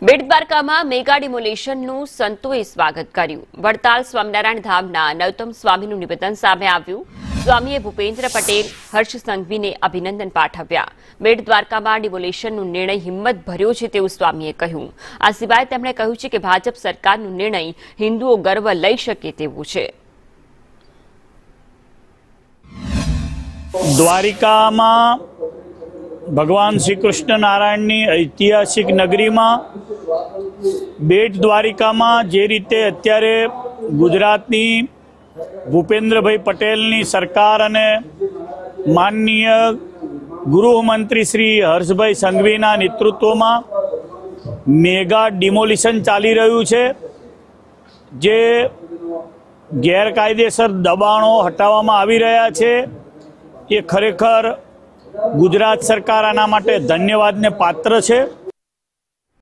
બેટ દ્વારકામાં મેગા ડિમોલેશનનું સંતોએ સ્વાગત કર્યું। વડતાલ સ્વામિનારાયણ ધામના નવતમ સ્વામીનું નિવેદન સામે આવ્યું। સ્વામીએ ભૂપેન્દ્ર પટેલ, હર્ષ સંઘવીને અભિનંદન પાઠવ્યા। બેટ દ્વારકામાં ડિમોલેશનનો નિર્ણય હિંમત ભર્યો છે તેવું સ્વામીએ કહ્યું। આ સિવાય તેમણે કહ્યું છે કે ભાજપ સરકારનો નિર્ણય હિન્દુઓ ગર્વ લઈ શકે તેવું છે। દ્વારિકામાં ભગવાન શ્રી કૃષ્ણ નારાયણની ઐતિહાસિક નગરીમાં બેટ દ્વારિકામાં જે રીતે અત્યારે ગુજરાતની ભૂપેન્દ્રભાઈ પટેલની સરકાર અને માનનીય ગૃહમંત્રી શ્રી હર્ષભાઈ સંઘવીના નેતૃત્વમાં મેગા ડિમોલિશન ચાલી રહ્યું છે। જે ગેરકાયદેસર દબાણો હટાવવામાં આવી રહ્યા છે એ ખરેખર ગુજરાત સરકાર આના માટે ધન્યવાદને પાત્ર છે।